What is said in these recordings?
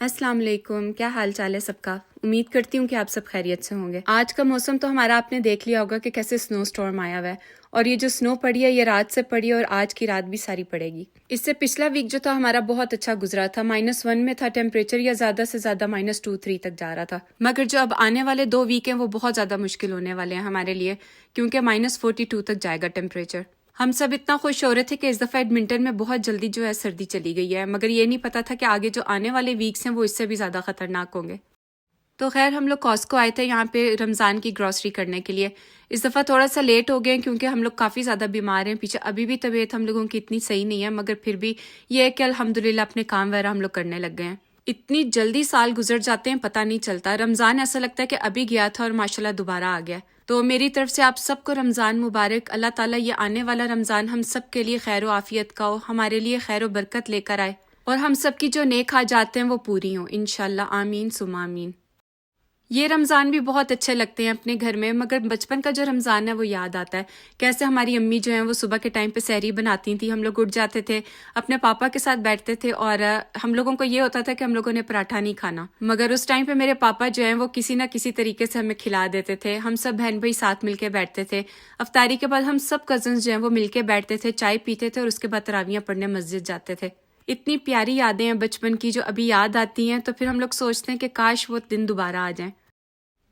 अस्सलाम वालेकुम, क्या हाल चाल है सबका। उम्मीद करती हूँ कि आप सब खैरियत से होंगे। आज का मौसम तो हमारा आपने देख लिया होगा कि कैसे स्नो स्टॉर्म आया हुआ है और ये जो स्नो पड़ी है ये रात से पड़ी है और आज की रात भी सारी पड़ेगी। इससे पिछला वीक जो था हमारा बहुत अच्छा गुजरा था, -1 में था टेम्परेचर या ज्यादा से ज्यादा -2-3 तक जा रहा था। मगर जो अब आने वाले 2 वीक हैं वो बहुत ज्यादा मुश्किल होने वाले हैं हमारे लिए, क्योंकि -42 तक जाएगा टेम्परेचर। हम सब इतना खुश हो रहे थे कि इस दफ़ा एडमिंटन में बहुत जल्दी जो है सर्दी चली गई है, मगर ये नहीं पता था कि आगे जो आने वाले वीक्स हैं वो इससे भी ज़्यादा ख़तरनाक होंगे। तो खैर हम लोग कॉस्को आए थे यहाँ पे रमज़ान की ग्रॉसरी करने के लिए। इस दफ़ा थोड़ा सा लेट हो गए क्योंकि हम लोग काफ़ी ज़्यादा बीमार हैं। पीछे अभी भी तबीयत हम लोगों की इतनी सही नहीं है, मगर फिर भी ये है कि अल्हम्दुलिल्लाह अपने काम वगैरह हम लोग करने लग गए हैं। इतनी जल्दी साल गुजर जाते हैं पता नहीं चलता। रमज़ान ऐसा लगता है कि अभी गया था और माशाल्लाह दोबारा आ गया। तो मेरी तरफ से आप सबको रमज़ान मुबारक। अल्लाह ताला ये आने वाला रमज़ान हम सब के लिए खैर आफियत का हो, हमारे लिए खैर बरकत लेकर आए और हम सब की जो नेक हाजात हैं वो पूरी हों इंशाल्लाह। आमीन सुमा आमीन। ये रमज़ान भी बहुत अच्छे लगते हैं अपने घर में, मगर बचपन का जो रमज़ान है वो याद आता है। कैसे हमारी अम्मी जो हैं वो सुबह के टाइम पे सहरी बनाती थी, हम लोग उठ जाते थे, अपने पापा के साथ बैठते थे और हम लोगों को ये होता था कि हम लोगों ने पराठा नहीं खाना, मगर उस टाइम पे मेरे पापा जो हैं वो किसी ना किसी तरीके से हमें खिला देते थे। हम सब बहन भाई साथ मिलके बैठते थे। अफ्तारी के बाद हम सब कजन्स जो हैं वो मिलके बैठते थे, चाय पीते थे और उसके बाद तरावियाँ पढ़ने मस्जिद जाते थे। इतनी प्यारी यादें हैं बचपन की जो अभी याद आती हैं, तो फिर हम लोग सोचते हैं कि काश वो दिन दोबारा आ जाएं।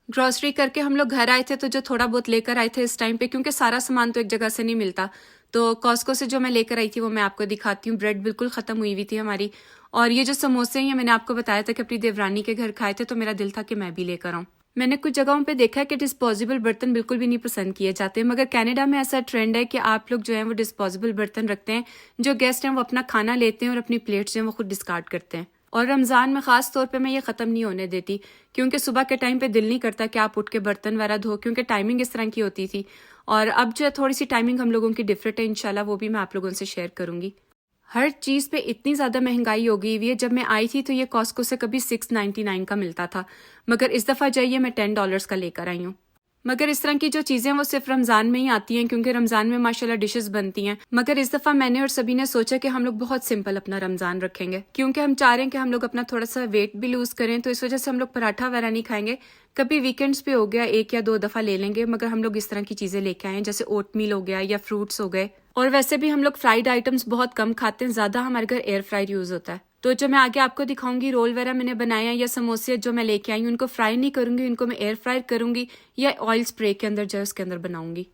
ग्रॉसरी करके हम लोग घर आए थे, तो जो थोड़ा बहुत लेकर आए थे इस टाइम पे, क्योंकि सारा सामान तो एक जगह से नहीं मिलता, तो कॉस्को से जो मैं लेकर आई थी वो मैं आपको दिखाती हूँ। ब्रेड बिल्कुल ख़त्म हुई हुई थी हमारी, और ये जो समोसे हैं मैंने आपको बताया था कि अपनी देवरानी के घर खाए थे, तो मेरा दिल था कि मैं भी लेकर आऊँ। मैंने कुछ जगहों पे देखा है कि डिस्पोजेबल बर्तन बिल्कुल भी नहीं पसंद किए जाते, मगर कनाडा में ऐसा ट्रेंड है कि आप लोग जो है वो डिस्पोजेबल बर्तन रखते हैं। जो गेस्ट हैं वो अपना खाना लेते हैं और अपनी प्लेट्स जो है वो खुद डिस्कार्ड करते हैं। और रमज़ान में ख़ास तौर पे मैं ये ख़त्म नहीं होने देती, क्योंकि सुबह के टाइम पे दिल नहीं करता कि आप उठ के बर्तन वगैरह धो, क्योंकि टाइमिंग इस तरह की होती थी। और अब जो है थोड़ी सी टाइमिंग हम लोगों की डिफरेंट है, इंशाल्लाह वो भी मैं आप लोगों से शेयर करूंगी। हर चीज़ पे इतनी ज़्यादा महंगाई हो गई हुई है। जब मैं आई थी तो ये कॉस्को से कभी 6.99 का मिलता था, मगर इस दफ़ा जाइए मैं $10 का लेकर आई हूँ। मगर इस तरह की जो चीज़ें वो सिर्फ रमज़ान में ही आती हैं, क्योंकि रमज़ान में माशाल्लाह डिशेस बनती हैं। मगर इस दफ़ा मैंने और सभी ने सोचा कि हम लोग बहुत सिंपल अपना रमज़ान रखेंगे, क्योंकि हम चाह रहे हैं कि हम लोग अपना थोड़ा सा वेट भी लूज़ करें, तो इस वजह से हम लोग पराठा वगैरह नहीं खाएंगे। कभी वीकेंड्स पे हो गया 1 या 2 दफ़ा ले लेंगे, मगर हम लोग इस तरह की चीज़ें लेके आए हैं, जैसे ओट मील हो गया या फ्रूट्स हो गए। और वैसे भी हम लोग फ्राइड आइटम्स बहुत कम खाते हैं, ज़्यादा हमारे घर एयर फ्राइड यूज़ होता है। तो जो मैं आगे आपको दिखाऊंगी, रोल वगैरह मैंने बनाए हैं या समोसे जो मैं लेके आई हूँ, उनको फ्राई नहीं करूंगी, उनको मैं एयर फ्राई करूंगी या ऑयल स्प्रे के अंदर जो है उसके अंदर बनाऊंगी।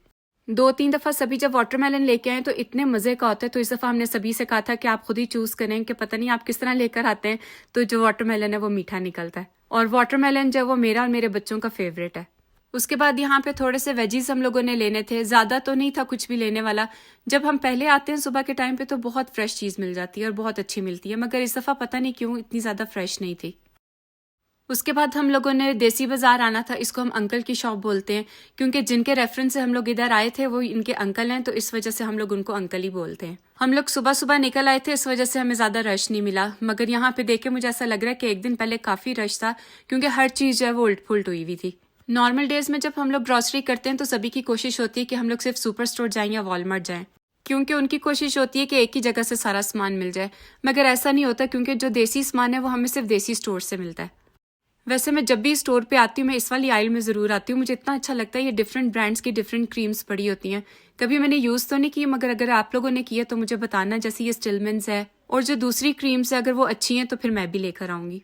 2-3 दफ़ा सभी जब वाटरमेलन लेके आए तो इतने मज़े का होता है, तो इस दफ़ा हमने सभी से कहा था कि आप खुद ही चूज़ करें कि पता नहीं आप किस तरह लेकर आते हैं, तो जो वाटरमेलन है वो मीठा निकलता है। और वाटरमेलन जो है वो मेरा और मेरे बच्चों का फेवरेट है। उसके बाद यहाँ पे थोड़े से वेजीज हम लोगों ने लेने थे, ज़्यादा तो नहीं था कुछ भी लेने वाला। जब हम पहले आते हैं सुबह के टाइम पे तो बहुत फ्रेश चीज़ मिल जाती है और बहुत अच्छी मिलती है, मगर इस दफ़ा पता नहीं क्यों इतनी ज़्यादा फ्रेश नहीं थी। उसके बाद हम लोगों ने देसी बाजार आना था, इसको हम अंकल की शॉप बोलते हैं, क्योंकि जिनके रेफरेंस से हम लोग इधर आए थे वो इनके अंकल हैं, तो इस वजह से हम लोग उनको अंकल ही बोलते हैं। हम लोग सुबह सुबह निकल आए थे, इस वजह से हमें ज़्यादा रश नहीं मिला, मगर यहाँ पे देख के मुझे ऐसा लग रहा है कि एक दिन पहले काफ़ी रश था, क्योंकि हर चीज़ जो है वो उल्ट पुल्ट हुई हुई थी। नॉर्मल डेज में जब हम लोग ग्रॉसरी करते हैं तो सभी की कोशिश होती है कि हम लोग सिर्फ सुपर स्टोर जाएं या वॉलमार्ट जाएं, क्योंकि उनकी कोशिश होती है कि एक ही जगह से सारा सामान मिल जाए। मगर ऐसा नहीं होता, क्योंकि जो देसी सामान है वो हमें सिर्फ देसी स्टोर से मिलता है। वैसे मैं जब भी स्टोर पे आती हूँ मैं इस वाली आइल में ज़रूर आती हूँ, मुझे इतना अच्छा लगता है। ये डिफरेंट ब्रांड्स की डिफरेंट क्रीम्स पड़ी होती हैं। कभी मैंने यूज़ तो नहीं की, मगर अगर आप लोगों ने किया तो मुझे बताना। जैसे ये स्टिलमेंस है और जो दूसरी क्रीम्स है, अगर वो अच्छी हैं तो फिर मैं भी लेकर आऊँगी।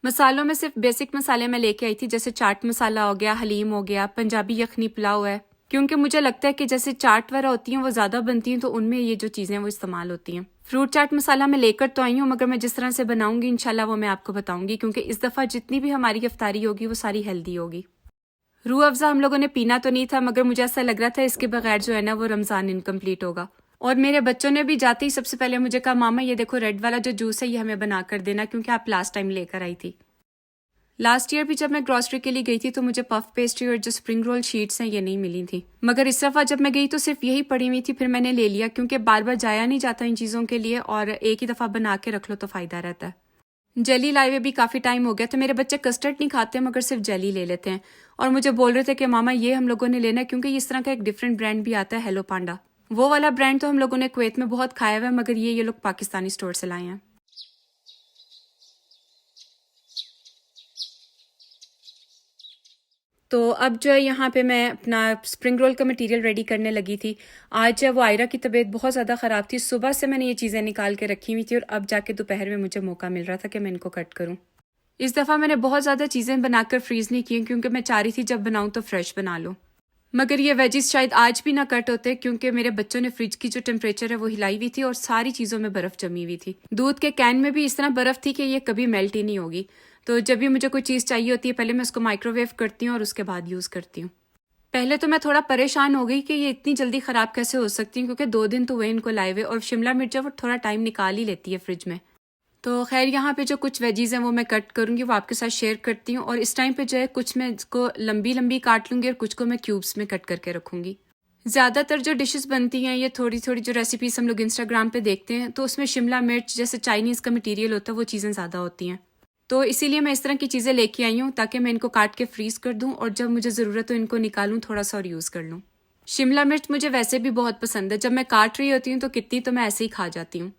मसालों में सिर्फ बेसिक मसाले मैं लेके आई थी, जैसे चाट मसाला हो गया, हलीम हो गया, पंजाबी यखनी पुलाव है, क्योंकि मुझे लगता है कि जैसे चाट वगैरह होती हैं वो ज़्यादा बनती हैं, तो उनमें ये जो चीज़ें वो इस्तेमाल होती हैं। फ्रूट चाट मसाला मैं लेकर तो आई हूँ, मगर मैं जिस तरह से बनाऊंगी इंशाल्लाह वो मैं आपको बताऊंगी, क्योंकि इस दफ़ा जितनी भी हमारी इफ्तारी होगी वो सारी हेल्दी होगी। रूह अफ़ज़ा हम लोगों ने पीना तो नहीं था, मगर मुझे ऐसा लग रहा था इसके बगैर जो है ना वो रमज़ान इनकम्प्लीट होगा। और मेरे बच्चों ने भी जाते ही सबसे पहले मुझे कहा, मामा ये देखो रेड वाला जो जूस है ये हमें बना कर देना, क्योंकि आप लास्ट टाइम लेकर आई थी। लास्ट ईयर भी जब मैं ग्रॉसरी के लिए गई थी तो मुझे पफ पेस्ट्री और जो स्प्रिंग रोल शीट्स हैं ये नहीं मिली थी, मगर इस दफ़ा जब मैं गई तो सिर्फ यही पड़ी हुई थी। फिर मैंने ले लिया, क्योंकि बार बार जाया नहीं जाता इन चीज़ों के लिए, और एक ही दफ़ा बना के रख लो तो फ़ायदा रहता है। जेली लाए हुए भी काफ़ी टाइम हो गया, तो मेरे बच्चे कस्टर्ड नहीं खाते मगर सिर्फ जेली ले लेते हैं, और मुझे बोल रहे थे कि मामा ये हम लोगों ने लेना है, क्योंकि इस तरह का एक डिफरेंट ब्रांड भी आता है, हेलो पांडा। वो वाला ब्रांड तो हम लोगों ने कुवैत में बहुत खाया हुआ है, मगर ये लोग पाकिस्तानी स्टोर से लाए हैं। तो अब जो है यहाँ पे मैं अपना स्प्रिंग रोल का मटेरियल रेडी करने लगी थी। आज जो है वो आयरा की तबीयत बहुत ज़्यादा ख़राब थी, सुबह से मैंने ये चीज़ें निकाल के रखी हुई थी और अब जाके दोपहर में मुझे मौका मिल रहा था कि मैं इनको कट करूँ। इस दफ़ा मैंने बहुत ज़्यादा चीज़ें बनाकर फ्रीज़ नहीं की क्योंकि मैं चाह रही थी जब बनाऊँ तो फ्रेश बना लूँ। मगर ये वेजिस शायद आज भी ना कट होते क्योंकि मेरे बच्चों ने फ्रिज की जो टेम्परेचर है वो हिलाई हुई थी और सारी चीज़ों में बर्फ़ जमी हुई थी। दूध के कैन में भी इस तरह बर्फ़ थी कि ये कभी मेल्ट ही नहीं होगी। तो जब भी मुझे कोई चीज़ चाहिए होती है पहले मैं उसको माइक्रोवेव करती हूँ और उसके बाद यूज़ करती हूँ। पहले तो मैं थोड़ा परेशान हो गई कि ये इतनी जल्दी ख़राब कैसे हो सकती है क्योंकि 2 दिन तो हुए इनको लाए हुए और शिमला मिर्च वो थोड़ा टाइम निकाल ही लेती है फ्रिज में। तो खैर यहाँ पे जो कुछ वेजीज़ हैं वो मैं कट करूँगी, वो आपके साथ शेयर करती हूँ। और इस टाइम पे जो है कुछ मैं इसको लंबी लंबी काट लूँगी और कुछ को मैं क्यूब्स में कट करके रखूँगी। ज़्यादातर जो डिशेस बनती हैं ये थोड़ी थोड़ी जो रेसिपीज़ हम लोग इंस्टाग्राम पे देखते हैं तो उसमें शिमला मिर्च जैसे चाइनीज़ का मटीरियल होता है वो चीज़ें ज़्यादा होती हैं। तो इसीलिए मैं इस तरह की चीज़ें लेके आई हूँ ताकि मैं इनको काट के फ्रीज़ कर दूँ और जब मुझे ज़रूरत हो इनको निकालूँ थोड़ा सा और यूज़ कर लूँ। शिमला मिर्च मुझे वैसे भी बहुत पसंद है, जब मैं काट रही होती हूँ तो कितनी तो मैं ऐसे ही खा जाती हूँ।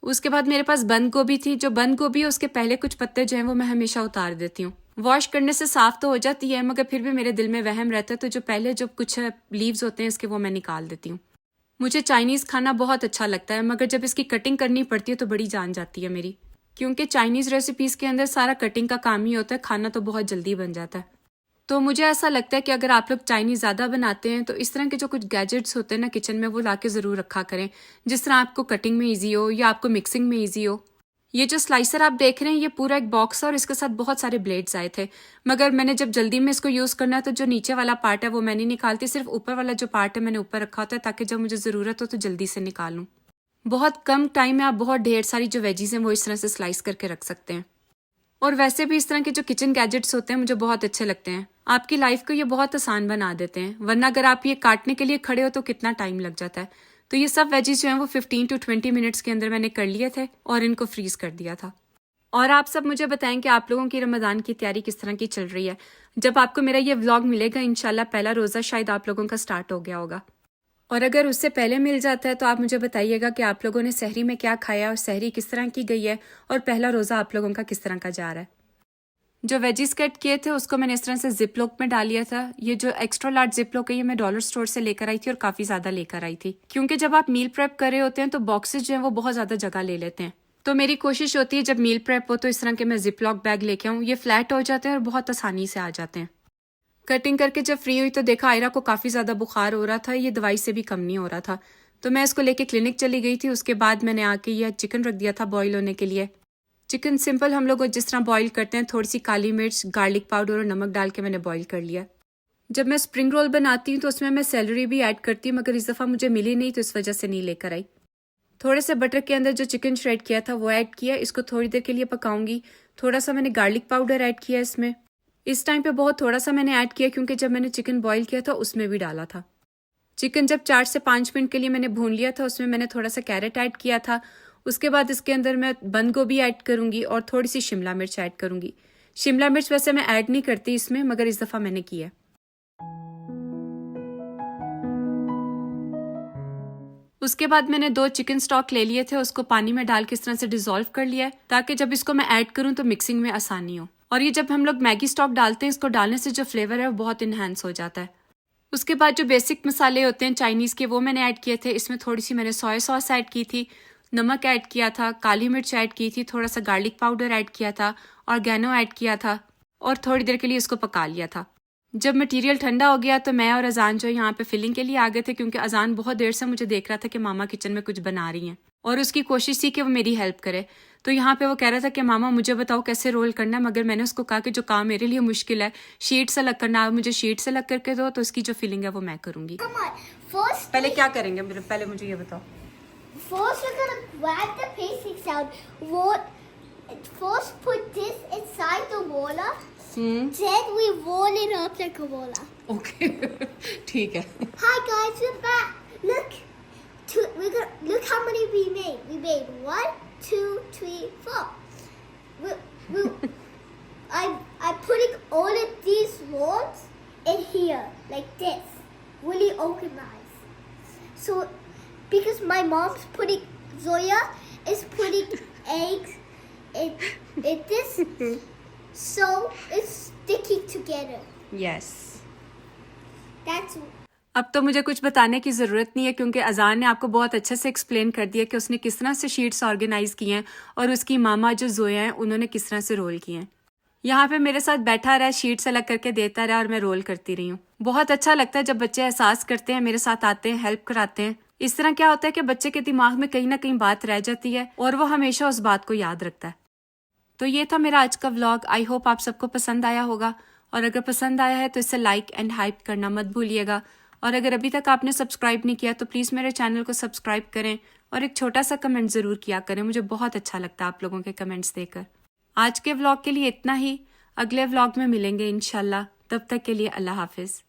उसके बाद मेरे पास बंद गोभी थी, जो बंद गोभी है उसके पहले कुछ पत्ते जो हैं वो मैं हमेशा उतार देती हूँ। वॉश करने से साफ़ तो हो जाती है मगर फिर भी मेरे दिल में वहम रहता है तो जो पहले जो कुछ लीव्स होते हैं इसके वो मैं निकाल देती हूँ। मुझे चाइनीज़ खाना बहुत अच्छा लगता है मगर जब इसकी कटिंग करनी पड़ती है तो बड़ी जान जाती है मेरी, क्योंकि चाइनीज़ रेसिपीज़ के अंदर सारा कटिंग का काम ही होता है, खाना तो बहुत जल्दी बन जाता है। तो मुझे ऐसा लगता है कि अगर आप लोग चाइनीज़ ज़्यादा बनाते हैं तो इस तरह के जो कुछ गैजेट्स होते हैं ना किचन में वो लाके ज़रूर रखा करें, जिस तरह आपको कटिंग में ईजी हो या आपको मिक्सिंग में ईजी हो। ये जो स्लाइसर आप देख रहे हैं ये पूरा एक बॉक्स है और इसके साथ बहुत सारे ब्लेड्स आए थे, मगर मैंने जब जल्दी में इसको यूज़ करना है तो जो नीचे वाला पार्ट है वो मैं नहीं निकालती, सिर्फ ऊपर वाला जो पार्ट है मैंने ऊपर रखा होता है ताकि जब मुझे ज़रूरत हो तो जल्दी से निकालूँ। बहुत कम टाइम में आप बहुत ढेर सारी जो वेजीज़ हैं वो इस तरह से स्लाइस करके रख सकते हैं। और वैसे भी इस तरह के जो किचन गैजेट्स होते हैं मुझे बहुत अच्छे लगते हैं, आपकी लाइफ को ये बहुत आसान बना देते हैं, वरना अगर आप ये काटने के लिए खड़े हो तो कितना टाइम लग जाता है। तो ये सब वेजीज जो हैं वो 15 to 20 मिनट्स के अंदर मैंने कर लिए थे और इनको फ्रीज कर दिया था। और आप सब मुझे बताएं कि आप लोगों की रमज़ान की तैयारी किस तरह की चल रही है। जब आपको मेरा ये व्लॉग मिलेगा इंशाल्लाह पहला रोज़ा शायद आप लोगों का स्टार्ट हो गया होगा, और अगर उससे पहले मिल जाता है तो आप मुझे बताइएगा कि आप लोगों ने सहरी में क्या खाया और सहरी किस तरह की गई है और पहला रोज़ा आप लोगों का किस तरह का जा रहा है। जो वेजीज कट किए थे उसको मैंने इस तरह से जिप लॉक में डाल लिया था। ये जो एक्स्ट्रा लार्ज जिप लॉक है ये मैं डॉलर स्टोर से लेकर आई थी और काफ़ी ज़्यादा लेकर आई थी, क्योंकि जब आप मील प्रेप कर रहे होते हैं तो बॉक्सेस जो हैं वो बहुत ज़्यादा जगह ले लेते हैं। तो मेरी कोशिश होती है जब मील प्रेप हो तो इस तरह के मैं जिप लॉक बैग लेके आऊँ, ये फ्लैट हो जाते हैं और बहुत आसानी से आ जाते हैं। कटिंग करके जब फ्री हुई तो देखा आयरा को काफ़ी ज़्यादा बुखार हो रहा था, ये दवाई से भी कम नहीं हो रहा था, तो मैं इसको लेके क्लिनिक चली गई थी। उसके बाद मैंने आके यह चिकन रख दिया था बॉईल होने के लिए। चिकन सिंपल हम लोग जिस तरह बॉईल करते हैं, थोड़ी सी काली मिर्च, गार्लिक पाउडर और नमक डाल के मैंने बॉईल कर लिया। जब मैं स्प्रिंग रोल बनाती हूँ तो उसमें मैं सेलरी भी ऐड करती हूँ, मगर इस दफ़ा मुझे मिली नहीं तो इस वजह से नहीं लेकर आई। थोड़े से बटर के अंदर जो चिकन श्रेड किया था वो ऐड किया, इसको थोड़ी देर के लिए पकाऊंगी। थोड़ा सा मैंने गार्लिक पाउडर ऐड किया इसमें, इस टाइम पे बहुत थोड़ा सा मैंने ऐड किया क्योंकि जब मैंने चिकन बॉईल किया था उसमें भी डाला था। चिकन जब 4 से 5 मिनट के लिए मैंने भून लिया था उसमें मैंने थोड़ा सा कैरेट ऐड किया था। उसके बाद इसके अंदर मैं बंद गोभी ऐड करूंगी और थोड़ी सी शिमला मिर्च ऐड करूंगी। शिमला मिर्च वैसे मैं ऐड नहीं करती इसमें, मगर इस दफ़ा मैंने किया। उसके बाद मैंने 2 चिकन स्टॉक ले लिए थे, उसको पानी में डाल के इस तरह से डिज़ोल्व कर लिया है ताकि जब इसको मैं ऐड करूं तो मिक्सिंग में आसानी हो। और ये जब हम लोग मैगी स्टॉक डालते हैं इसको डालने से जो फ्लेवर है वो बहुत इन्हेंस हो जाता है। उसके बाद जो बेसिक मसाले होते हैं चाइनीज़ के वो मैंने ऐड किए थे। इसमें थोड़ी सी मैंने सोया सॉस ऐड की थी, नमक ऐड किया था, काली मिर्च ऐड की थी, थोड़ा सा गार्लिक पाउडर ऐड किया था, ऑर्गेनो ऐड किया था और थोड़ी देर के लिए इसको पका लिया था। जब मटेरियल ठंडा हो गया तो मैं और अजान जो यहाँ पे फिलिंग के लिए आ गए थे, क्योंकि अजान बहुत देर से मुझे देख रहा था कि मामा किचन में कुछ बना रही हैं और उसकी कोशिश थी कि वो मेरी हेल्प करे। तो यहाँ पे वो कह रहा था कि मामा मुझे बताओ कैसे रोल करना है, मगर मैंने उसको कहा कि जो काम मेरे लिए मुश्किल है शीट से अलग करना, मुझे शीट से अलग करके दो तो उसकी जो फिलिंग है वो मैं करूँगी। पहले क्या करेंगे, पहले मुझे ये बताओ। First we're gonna grab the basics out. First put this inside the roller. Then we roll it up like a roller. Okay. ठीक है। Hi guys, we're back. Look, look how many we made. We made 1, 2, 3, 4. I'm putting all of these rolls in here like this, really organized. So, because my mom's putting, Zoya is putting eggs in this, so it's sticking together. Yes. That's अब तो मुझे कुछ बताने की ज़रूरत नहीं है क्योंकि अजान ने आपको बहुत अच्छे से एक्सप्लेन कर दिया कि उसने किस तरह से शीट्स ऑर्गेनाइज किए हैं और उसकी मामा जो जोया हैं उन्होंने किस तरह से रोल किए हैं। यहाँ पे मेरे साथ बैठा रहा, शीट्स अलग करके देता रहा और मैं रोल करती रही हूँ। बहुत अच्छा लगता है जब बच्चे एहसास करते हैं, मेरे साथ आते हैं, हेल्प कराते हैं। इस तरह क्या होता है कि बच्चे के दिमाग में कहीं ना कहीं बात रह जाती है और वो हमेशा उस बात को याद रखता है। तो ये था मेरा आज का व्लॉग। आई होप आप सबको पसंद आया होगा और अगर पसंद आया है तो इसे लाइक एंड हाइप करना मत भूलिएगा। और अगर अभी तक आपने सब्सक्राइब नहीं किया तो प्लीज़ मेरे चैनल को सब्सक्राइब करें और एक छोटा सा कमेंट ज़रूर किया करें। मुझे बहुत अच्छा लगता है आप लोगों के कमेंट्स देकर। आज के व्लॉग के लिए इतना ही। अगले व्लॉग में मिलेंगे इंशाल्लाह। तब तक के लिए अल्लाह हाफिज़।